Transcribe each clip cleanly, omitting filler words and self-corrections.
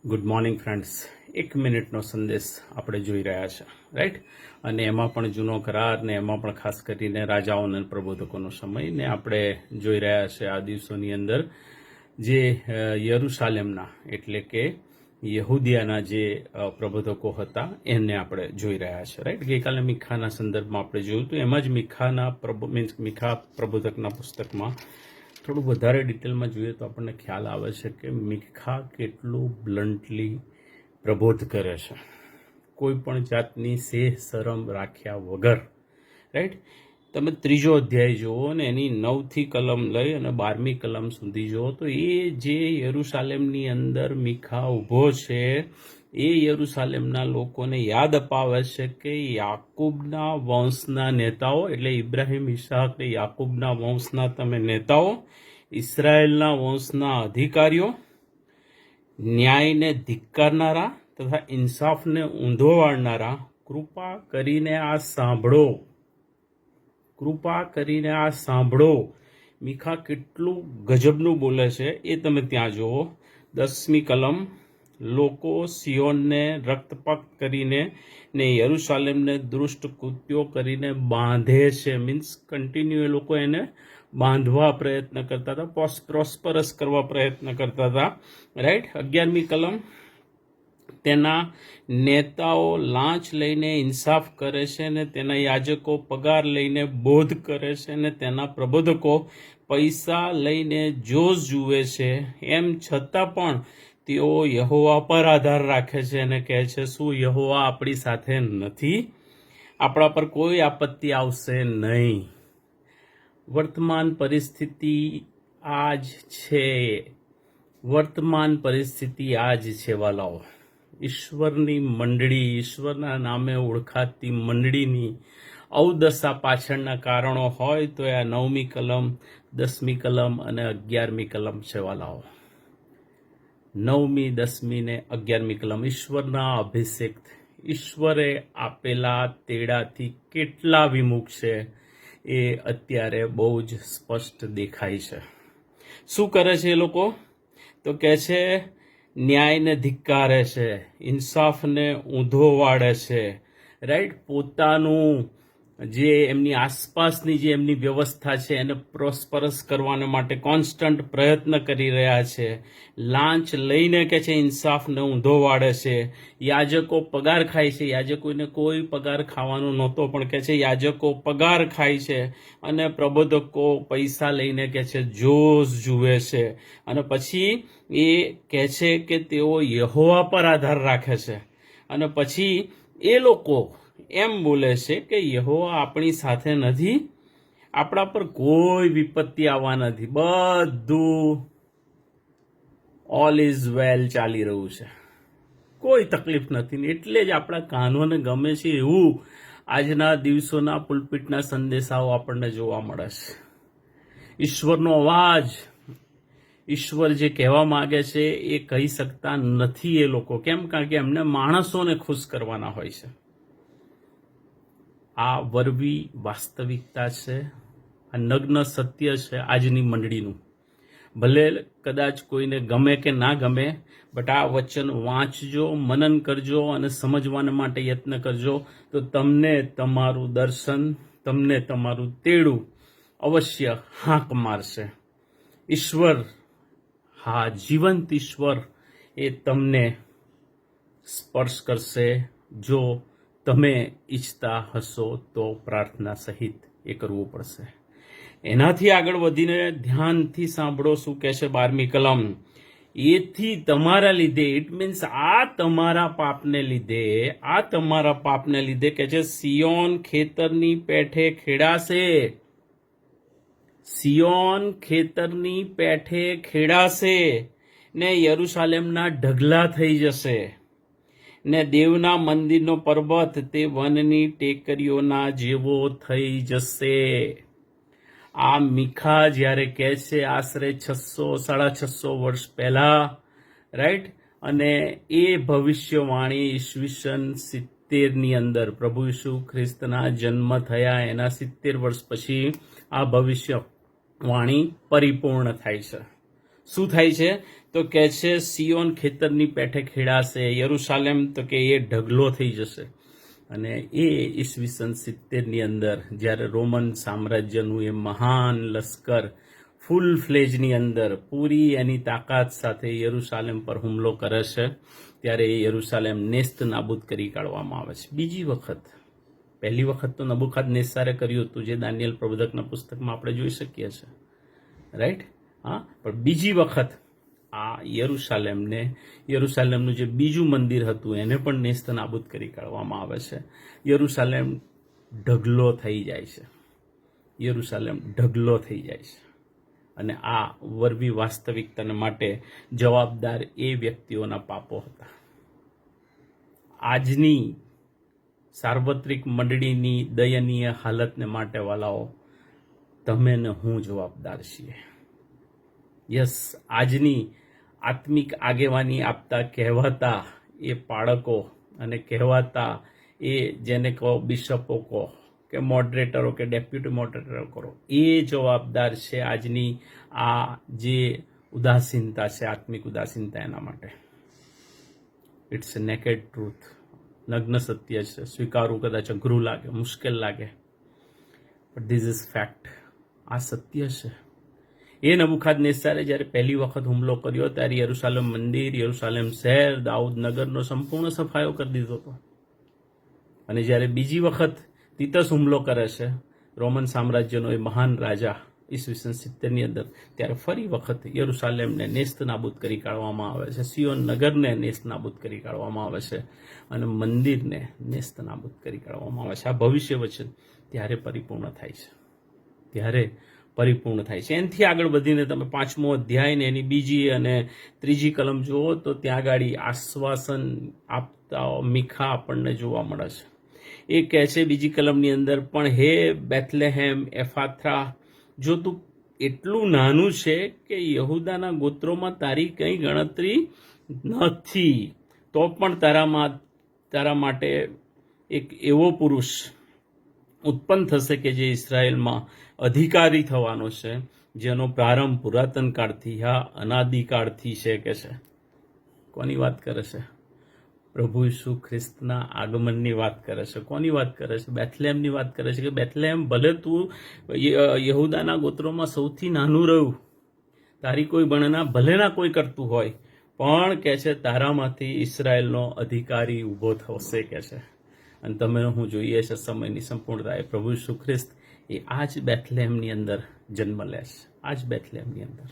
Good morning friends. 1 મિનિટનો સંદેશ આપણે જોઈ રહ્યા છે, રાઈટ? અને એમાં પણ જૂનો કરાર ને એમાં પણ ખાસ કરીને રાજાઓ અને પ્રબોધકોનો સમય ને આપણે જોઈ રહ્યા છે આ દિવસોની અંદર જે યરુશાલેમના એટલે કે યહૂદિયાના જે પ્રબોધકો હતા એને આપણે જોઈ રહ્યા છે, રાઈટ? ગઈકાલે મીખાના સંદર્ભમાં આપણે જોયું તો એમાં જ મીખા પ્રબોધકના પુસ્તકમાં થોડું વધારે ડિટેલમાં જોઈએ તો આપણને ખ્યાલ આવે છે કે મીખા કેટલું બ્લન્ટલી પ્રબોધ કરે છે, કોઈ પણ જાતની સેહ શરમ રાખ્યા વગર, રાઈટ? તમે 3જો અધ્યાય જુઓ ને એની 9થી કલમ લઈ અને 12મી કલમ સુધી જુઓ તો એ જે યરુશાલેમની અંદર મીખા ઊભો છે એ યરુશાલેમના લોકોને યાદ અપાવે છે કે યાકૂબના વંશના નેતાઓ એટલે ઇબ્રાહિમ, ઇસાક ને યાકૂબના વંશના તમે નેતાઓ, ઇસરાયેલના વંશના અધિકારીઓ, ન્યાયને ધિક્કારનારા તથા ઇન્સાફને ઊંધો વાળનારા, કૃપા કરીને આ સાંભળો, કૃપા કરીને આ સાંભળો. મીખા કેટલું ગજબનું બોલે છે એ તમે ત્યાં જુઓ. 10મી કલમ, લોકો સિયોનને રક્તપાત કરીને ને યરુશાલેમને દુષ્ટ કૃત્યો કરીને બાંધે છે. મીન્સ કન્ટિન્યુ એ લોકો એને બાંધવા પ્રયત્ન કરતા હતા, પ્રોસ્પરસ કરવા પ્રયત્ન કરતા હતા, રાઈટ? 11મી કલમ, તેના નેતાઓ લાંચ લઈને ઇન્સાફ કરે છે ને તેના યાજકો પગાર લઈને બોધ કરે છે ને તેના પ્રબોધકો પૈસા લઈને જોશ જુએ છે. એમ છતાં પણ તેઓ યહોવા પર આધાર રાખે છે અને કહે છે, શું યહોવા આપણી સાથે નથી? આપણા પર કોઈ આપત્તિ આવશે નહીં. વર્તમાન પરિસ્થિતિ આ જ છે, વર્તમાન પરિસ્થિતિ આ જ છે વાલાઓ. ઈશ્વરની મંડળી, ઈશ્વરના નામે ઓળખાતી મંડળીની અવદશા પાછળના કારણો હોય તો આ 9મી કલમ, 10મી કલમ અને 11મી કલમ છે વાલાઓ. 9મી, 10મી ને 11મી કલમ ઈશ્વરના અભિષેક, ઈશ્વરે આપેલા તેડાથી કેટલા વિમુખ છે એ અત્યારે બહુ જ સ્પષ્ટ દેખાય છે. શું કરે છે એ લોકો? તો કહે છે ન્યાયને ધિક્કારે છે, ઇન્સાફને ઊંધો વાળે છે, રાઈટ? પોતાનું જે એમની આસપાસની જે એમની વ્યવસ્થા છે એને પ્રોસ્પરસ કરવાના માટે કોન્સ્ટન્ટ પ્રયત્ન કરી રહ્યા છે. લાંચ લઈને કે છે ઇન્સાફને ઊંધો વાળે છે. યાજકો પગાર ખાય છે, યાજકોને કોઈ પગાર ખાવાનો નહોતો પણ કે છે યાજકો પગાર ખાય છે. અને પ્રબોધકો પૈસા લઈને કે છે જોશ જુએ છે. અને પછી એ કહે છે કે તેઓ યહોવા પર આધાર રાખે છે. અને પછી એ લોકો એમ બોલે છે કે યહોવા આપણી સાથે નથી, આપણા પર કોઈ વિપત્તિ આવવા નથી, બધું ઓલ ઇઝ વેલ ચાલી રહ્યું છે, કોઈ તકલીફ નથી. એટલે જ આપણા કાનોને ગમે છે એવું આજના દિવસોના પુલપિટના સંદેશાઓ આપણને જોવા મળે છે. ઈશ્વરનો અવાજ, ઈશ્વર જે કહેવા માંગે છે એ કહી શકતા નથી એ લોકો. કેમ? કારણ કે એમને માણસોને ખુશ કરવાના હોય છે. આ વરવી વાસ્તવિકતા છે, આ નગ્ન સત્ય છે આજની મંડળીનું. ભલે કદાચ કોઈને ગમે કે ના ગમે, બટ આ વચન વાંચજો, મનન કરજો અને સમજવાને માટે યત્ન કરજો તો તમને તમારું દર્શન, તમને તમારું તેડું અવશ્ય હાંક મારશે. ઈશ્વર, હા, જીવંત ઈશ્વર એ તમને સ્પર્શ કરશે જો તમે ઈચ્છતા હશો તો પ્રાર્થના સહિત એ કરવું પડશે. એનાથી આગળ વધીને ધ્યાનથી સાંભળો શું કહે છે 12મી કલમ. એથી તમારા લીધે, ઇટ મીન્સ આ તમારા પાપને લીધે, આ તમારા પાપને લીધે કે છે સિયોન ખેતરની પેઠે ખેડાશે, સિયોન ખેતરની પેઠે ખેડાશે ને યરુશાલેમના ઢગલા થઈ જશે ને દેવના મંદિરનો પર્વત તે વનની ટેકરીઓના જેવો થઈ જશે. આ મીખા જ્યારે કહે છે આશરે 600-650 વર્ષ પહેલા, રાઈટ? અને એ ભવિષ્યવાણી ઈસવીસન 70ની અંદર પ્રભુ ઈસુ ખ્રિસ્તના જન્મ થયા એના 70 વર્ષ પછી આ ભવિષ્યવાણી પરિપૂર્ણ થાય છે. શું થાય છે તો કે છે સિયોન ખેતરની પેઠે ખેડાશે, યરુશાલેમ તો કે એ ઢગલો થઈ જશે. અને એ ઈસવીસન 70ની અંદર જ્યારે રોમન સામ્રાજ્યનું એ મહાન લશ્કર ફૂલ ફ્લેજની અંદર પૂરી એની તાકાત સાથે યરુશાલેમ પર હુમલો કરે છે, ત્યારે એ યરુશાલેમ નેસ્ત નાબૂદ કરી કાઢવામાં આવે છે બીજી વખત. પહેલી વખત તો નબુખાદનેસ્સારે કર્યું હતું, જે દાનિયેલ પ્રબોધકના પુસ્તકમાં આપણે જોઈ શકીએ છીએ, રાઈટ. હા, પણ બીજી વખત આ યરુશાલેમનું જે બીજું મંદિર હતું એને પણ નેસ્ત નાબૂદ કરી કાઢવામાં આવે છે. યરુશાલેમ ઢગલો થઈ જાય છે, યરુશાલેમ ઢગલો થઈ જાય છે. અને આ વરવી વાસ્તવિકતાને માટે જવાબદાર એ વ્યક્તિઓના પાપો હતા. આજની સાર્વત્રિક મંડળીની દયનીય હાલતને માટે વાલાઓ, તમે ને હું જવાબદાર છીએ. યસ, આજની આત્મિક આગેવાની આપતા કહેવાતા એ બાળકો અને કહેવાતા એ જેને કહો બિશપો કહો કે મોડરેટરો કે ડેપ્યુટી મોડરેટરો કરો, એ જવાબદાર છે આજની આ જે ઉદાસીનતા છે, આત્મિક ઉદાસીનતા. એના માટે ઇટ્સ અ નેકેડ ટ્રુથ, નગ્ન સત્ય છે. સ્વીકારવું કદાચ અઘરું લાગે, મુશ્કેલ લાગે, બટ ધીસ ઇઝ ફેક્ટ. આ સત્ય છે. એ નબુખાદનેસ્સારે જ્યારે પહેલી વખત હુમલો કર્યો ત્યારે યરુશાલેમ મંદિર, યરુશાલેમ શહેર, દાઉદ નગરનો સંપૂર્ણ સફાયો કરી દીધો હતો. અને જ્યારે બીજી વખત તીતસ હુમલો કરે છે, રોમન સામ્રાજ્યનો એ મહાન રાજા ઈસવીસન 70ની અંદર, ત્યારે ફરી વખત યરુશાલેમને નેસ્ત નાબૂદ કરી કાઢવામાં આવે છે, સિયોન નગરને નેસ્ત નાબૂદ કરી કાઢવામાં આવે છે, અને મંદિરને નેસ્ત નાબૂદ કરી કાઢવામાં આવે છે. આ ભવિષ્ય વચન ત્યારે પરિપૂર્ણ થાય છે, ત્યારે પરિપૂર્ણ થાય છે. એનાથી આગળ વધીને તમે 5મો અધ્યાય ને એની બીજી અને ત્રીજી કલમ જુઓ તો ત્યાં આગળ આશ્વાસન આપતા મીખા આપણને જોવા મળે છે. એ કહે છે બીજી કલમની અંદર, પણ હે બેથલેહેમ એફાથરા, જો તું એટલું નાનું છે કે યહૂદાના ગોત્રોમાં તારી કંઈ ગણતરી નથી, તો પણ તારા માટે એક એવો પુરુષ ઉત્પન્ન થશે કે જે ઇઝરાયલમાં અધિકારી થવાનો છે, જેનો પ્રારંભ પુરાતન કાળથી, હા અનાદિકાળથી છે. કે છે કોની વાત કરે છે? પ્રભુ ઈસુ ખ્રિસ્તના આગમનની વાત કરે છે. કોની વાત કરે છે? બેથલેહેમની વાત કરે છે. કે બેથલેહેમ, ભલે તું યહૂદાના ગોત્રોમાં સૌથી નાનું રહ્યું, તારી કોઈ ગણના ભલે ના કોઈ કરતું હોય, પણ કે છે તારામાંથી ઇઝરાયલનો અધિકારી ઊભો થશે. કે છે અને તમે હું જોઈએ છે સમયની સંપૂર્ણતા, એ પ્રભુ ઈસુ ખ્રિસ્ત એ આ જ બેથલેહેમની અંદર જન્મ લે છે, આ જ બેથલેહેમની અંદર.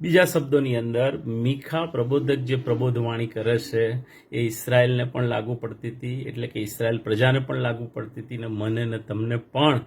બીજા શબ્દોની અંદર મીખા પ્રબોધક જે પ્રબોધવાણી કરે છે એ ઇઝરાયલને પણ લાગુ પડતી હતી, એટલે કે ઇઝરાયલ પ્રજાને પણ લાગુ પડતી હતી, ને મને ને તમને પણ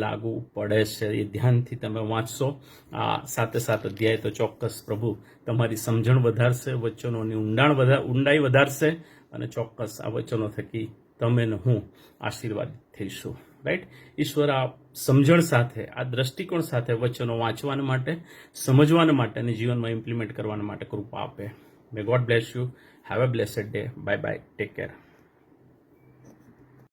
લાગુ પડે છે. એ ધ્યાનથી તમે વાંચશો આ 7 અધ્યાય તો ચોક્કસ પ્રભુ તમારી સમજણ વધારશે, વચનોની ઊંડાઈ વધારશે, અને ચોક્કસ આ વચનો થકી તમે ને હું આશીર્વાદિત થઈશું. રાઈટ. ઈશ્વર આ સમજણ સાથે, આ દ્રષ્ટિકોણ સાથે વચનો વાંચવાના માટે, સમજવાના માટે અને જીવનમાં ઇમ્પ્લિમેન્ટ કરવાના માટે કૃપા આપે. મે God bless you. Have a બ્લેસડ day. Bye bye. Take care.